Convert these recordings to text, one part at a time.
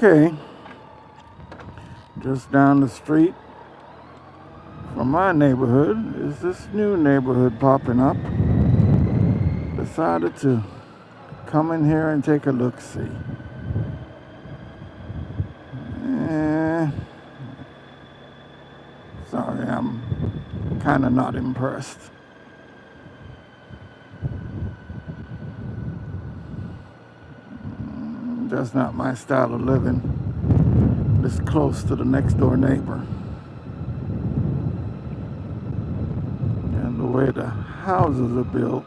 Okay, just down the street from my neighborhood is this new neighborhood popping up. Decided to come in here and take a look-see. Sorry, I'm kind of not impressed. That's not my style of living, this close to the next door neighbor. And the way the houses are built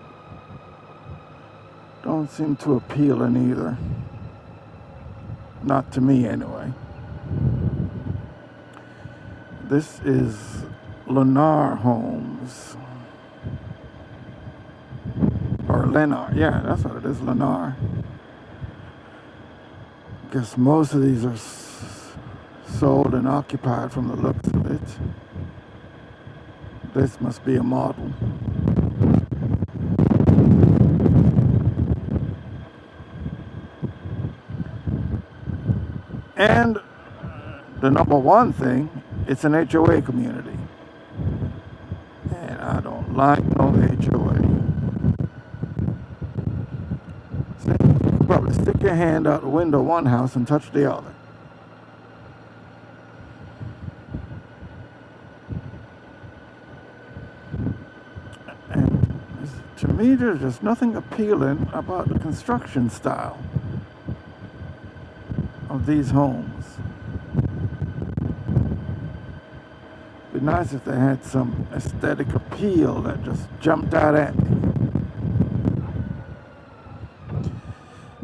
don't seem to appeal in either. Not to me anyway. This is Lennar Homes. Or Lennar, yeah, that's what it is, Lennar. Guess most of these are sold and occupied from the looks of it. This must be a model. And the number one thing, it's an HOA community. And I don't like no HOA. So you could probably stick your hand out the window of one house and touch the other. And to me, there's just nothing appealing about the construction style of these homes. It'd be nice if they had some aesthetic appeal that just jumped out at me.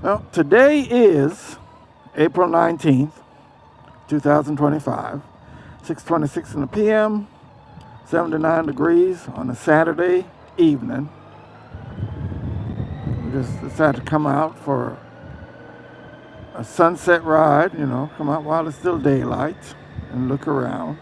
Well, today is April 19th, 2025, 6:26 in the p.m., 79 degrees on a Saturday evening. We just decided to come out for a sunset ride, come out while it's still daylight and look around.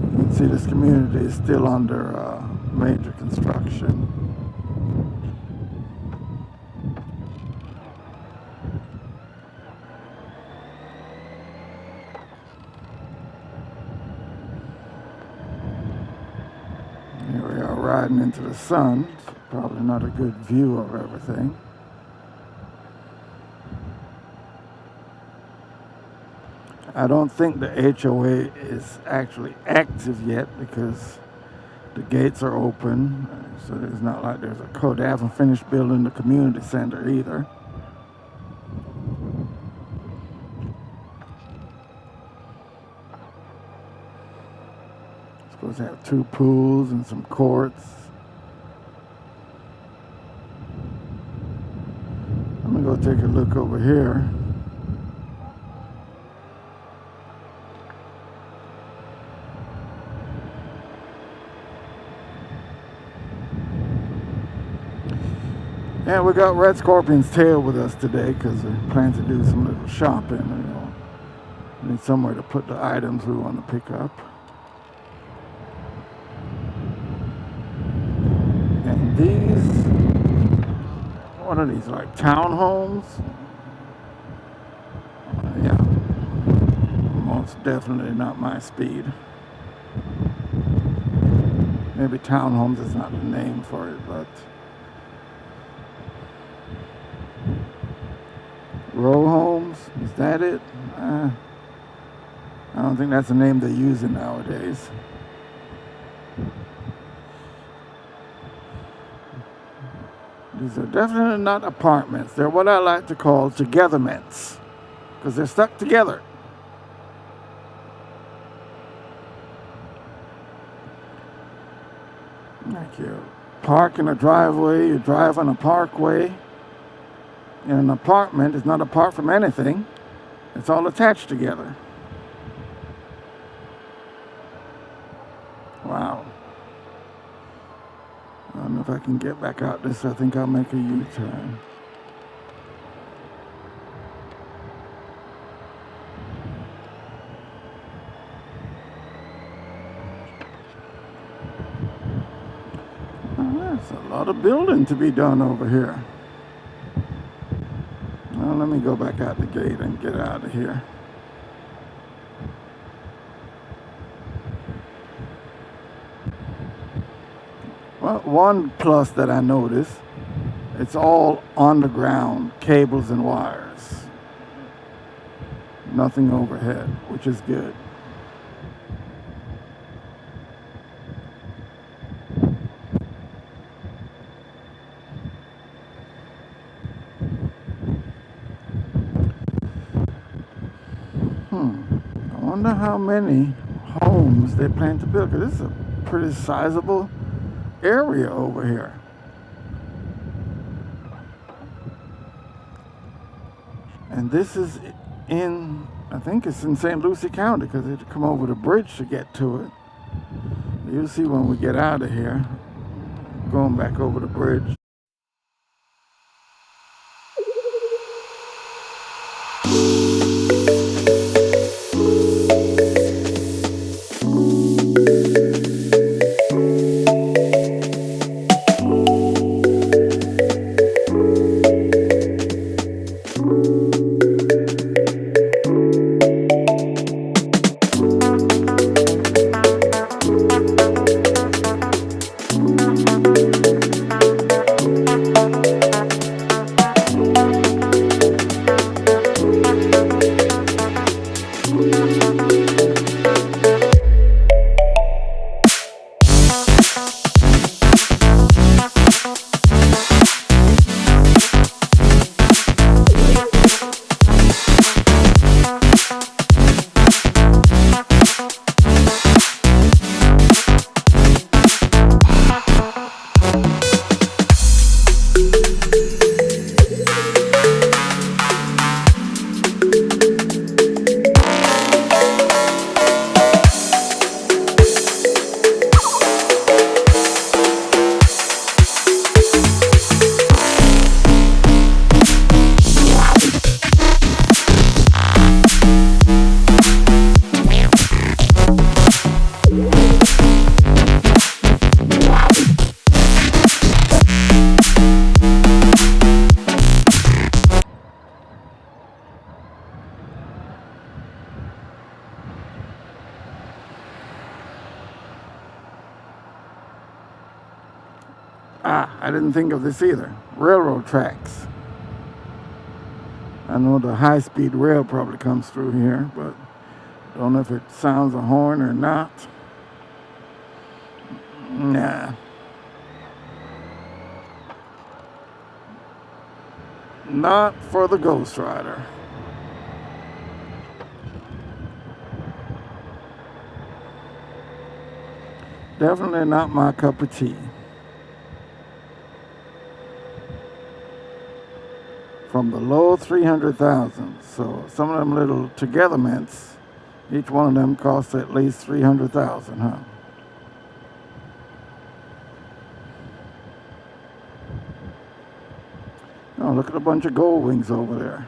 You can see this community is still under major construction. Riding into the sun. It's probably not a good view of everything. I don't think the HOA is actually active yet because the gates are open. So it's not like there's a code. They haven't finished building the community center either. Supposed to have 2 pools and some courts. I'm gonna go take a look over here. And we got Red Scorpion's tail with us today because we plan to do some little shopping. We need somewhere to put the items we want to pick up. What are these, like townhomes? Yeah, most definitely not my speed. Maybe townhomes is not the name for it, but row homes, is that it? I don't think that's the name they're using nowadays. These are definitely not apartments. They're what I like to call togetherments, because they're stuck together. Like you park in a driveway, you drive on a parkway. In an apartment, it's not apart from anything. It's all attached together. Wow. I don't know if I can get back out this. I think I'll make a U-turn. There's a lot of building to be done over here. Well, let me go back out the gate and get out of here. Well, one plus that I noticed, it's all underground cables and wires. Nothing overhead, which is good. I wonder how many homes they plan to build, because this is a pretty sizable area over here. And this is in, I think it's in St. Lucie County, because they had to come over the bridge to get to it. You'll see when we get out of here, going back over the bridge. I didn't think of this either. Railroad tracks. I know the high-speed rail probably comes through here, but don't know if it sounds a horn or not. Nah. Not for the Ghost Rider. Definitely not my cup of tea. From the low 300,000. So some of them little togetherments, each one of them costs at least 300,000, huh? Oh, look at a bunch of gold wings over there.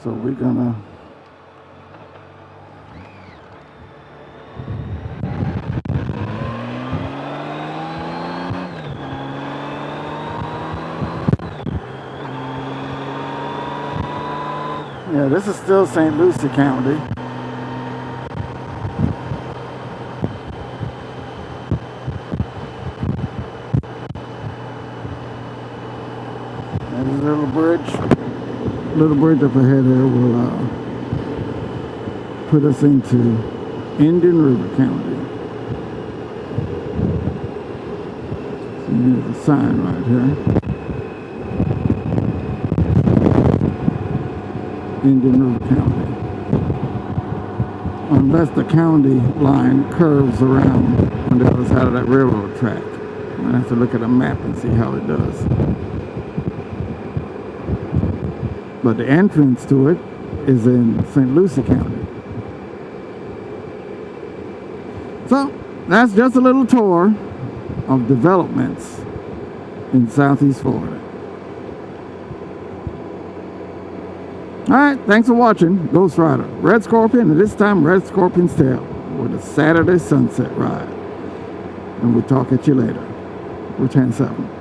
So we're gonna yeah, this is still St. Lucie County. There's a little bridge up ahead here will put us into Indian River County. So here's a sign right here. Indian River County. Unless the county line curves around on the other side of that railroad track. I'm gonna have to look at a map and see how it does. But the entrance to it is in St. Lucie County. So that's just a little tour of developments in Southeast Florida. Alright, thanks for watching Ghost Rider, Red Scorpion, and this time Red Scorpion's Tail with a Saturday sunset ride. And we'll talk at you later. Return 7.